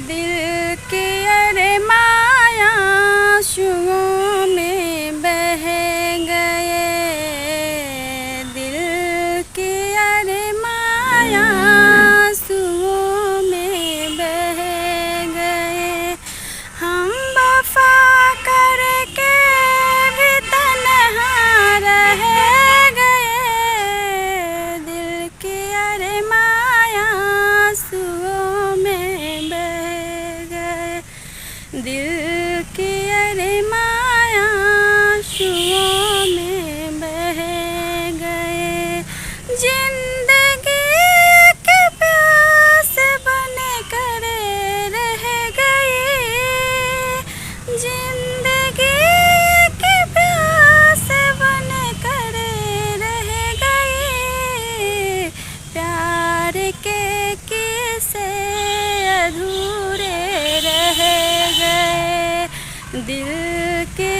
दिल के अरमां आंसुओं में बह गए, दिल के अरमां आंसुओं में बह गए। हम वफा करके भी तन्हा रह गए, दिल के अरमां आंसुओं में बह गए, दिल के अरमां आंसुओं में बह गए। जिंदगी के प्यास बन कर रह गई, जिंदगी के प्यास बन कर रह गई। प्यार के किस्से अधूरे रह गए, दिल के